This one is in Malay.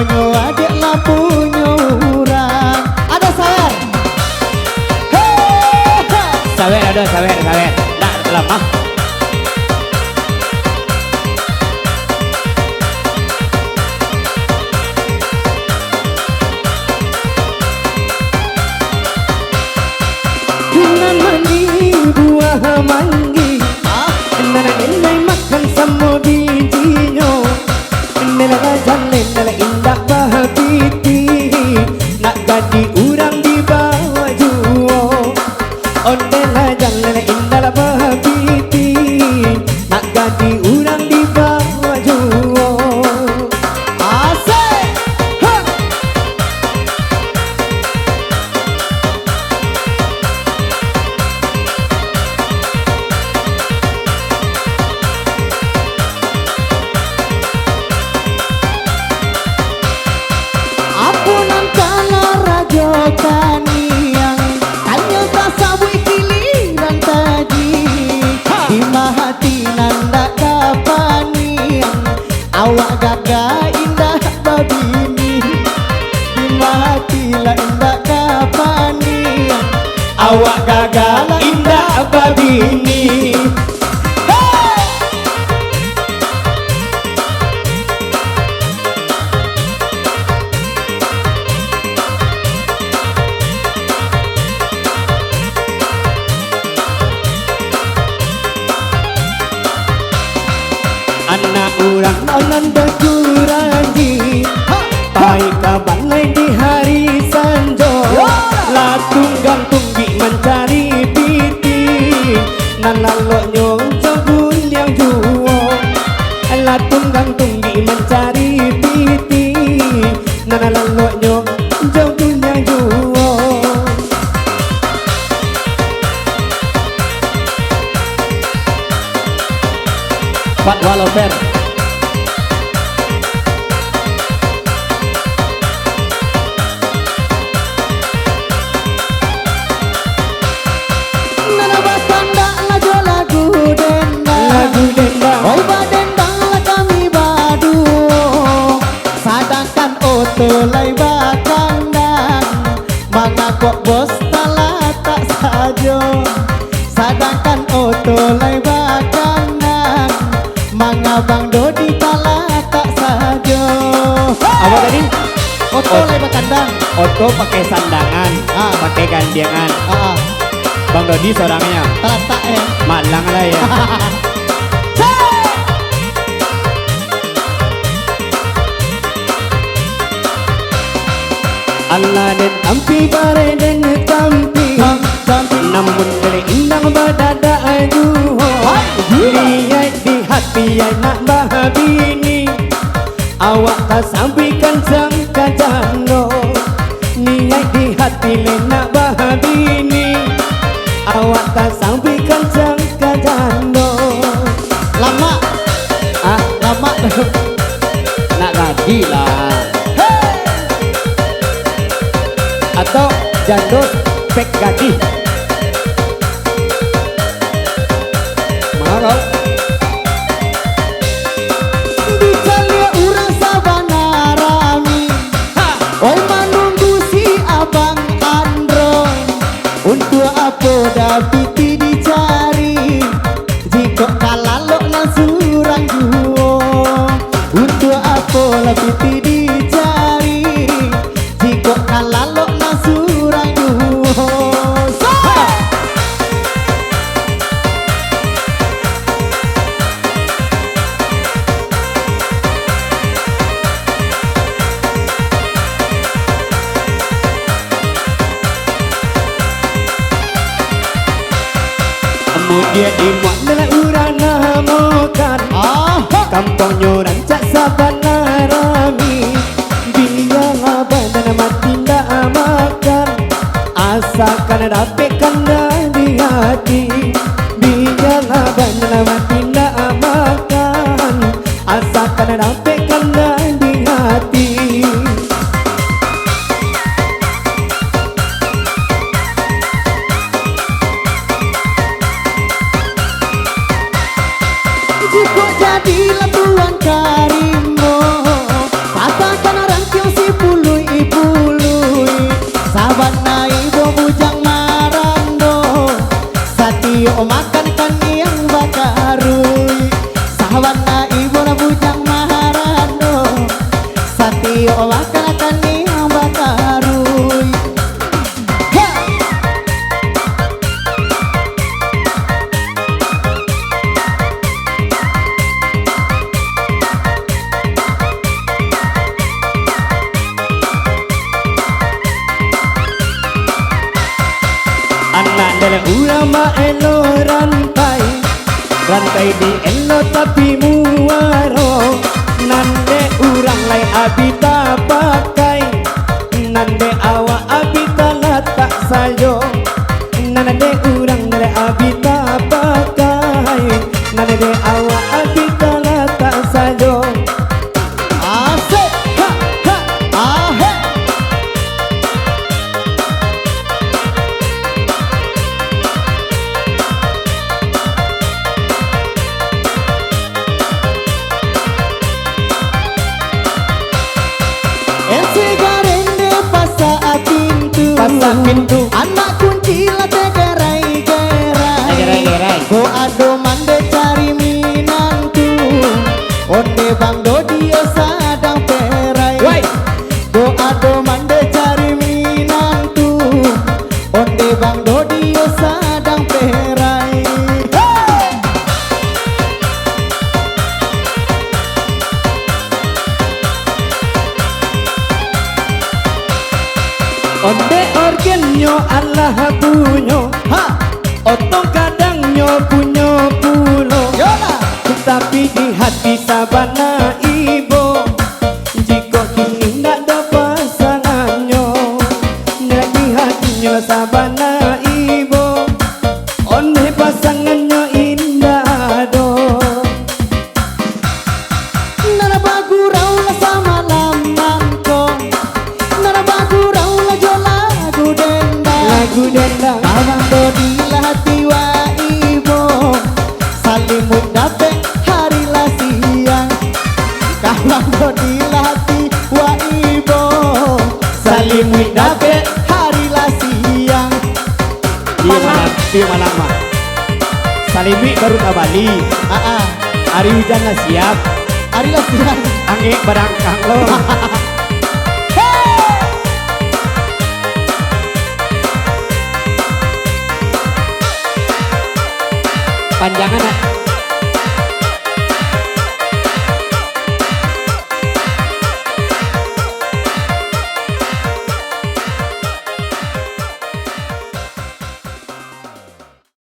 lampunyo adik lampunyo urang. Ada sawer. Hei, Sawer ada sawer. Nah, lemah. Dengan mandi buah manggi, nana nilai makan semua bijinya, nana gajan nana indah bahapiti, nak jadi urang di bawah juo, onde gajan nana indah bahapiti, nak jadi urang di bawah juo. Asik, ha. Apunan kala rajo kaniang kanyo tasawi kiliran tadi di mahati nanda kapaniang awak gaga indah babini di mahati la indah kapaniang awak gaga la indah babini. Anak urang nonon berkurangi, pai kabanai di hari sanjo, latung gantung bi mencari piti, nanalo nyong jogun yang juo, latung gantung bi mencari piti, nanalo nyong jogun yang juo. Pak Waloper. Nana basanda lajo lagu dendang, oh badendang lah kami badu, sadangkan oto lai bakandang, mangakok bos tala tak sajo, sadangkan oto lai bakandang, mangabang dodi tala tak sajo. Apa tadi? Oto lai bakandang. Oto pakai sandangan, pakai gandengan. Bang Dodi seorangnya Tala tak ya. malang lah ya. Allah dan tampi bare dan tampi, namun dari indang badada aduh, lihat di hati ya nak bahabini, awak tak sampaikan sang kajano, niat di hati le nak bahabini, awak tak sampaikan sang kajano. Lama, lama Nak gaji lah. Atau jandot pek gaji. Marau. Bicalia urang sabana rami, oi menunggu si abang Andro, untuk apa dapiti dicari, jika kalalok nang surang juo, untuk apa dapiti dicari, jika kalalok nang surang juo. Kemudian dimuat nilai urana makan, kampung nyoran cak sabana rami, biang abang dan mati ndak makan, asalkan dapatkan di hati, biang abang dan mati ndak makan, asalkan dapatkan di hati. Jika jadilah tuan karimo, katakan orang Wawakan ni bakarui. Ha! Anak dari ulama elo rantai, rantai di elo tapi muaro. Nande urang lai abita pakai, nande awak abita letak sayo. Nande urang lai abita pakai, nande awak abita letak sayo. Asik, ha, ha, ahe. Ese garende pasa pintu, Pasa pintu. anak kunci late gerai-gerai. Gerai-gerai. Go ado mande cari minantu, onde bang dodi sadang perai. Woi. Go ado mande cari minantu, onde bang dodi sadang perai. Hey! Onde orgenyo Allah punyo, Ha, otong kadangnya punyo pulo. yola. Tapi di hati sabana ibu, jika kini ndak ada pasangannya, ndak di hatinya sabana ibu, onde pasangannya indah do. Nara bagurau la sama lamanko, nara bagurau la jola gudenda. Lagu dendang Abang dodi la hati wa ibo, salimut dape hari la siang. Abang dodi la hati wa ibo, salimut dape hari la siang. Iya malam mah. Salimi baru ke Bali, Ah, hari hujan lah siap, hari la siang. angin barangkang lo. Panjangan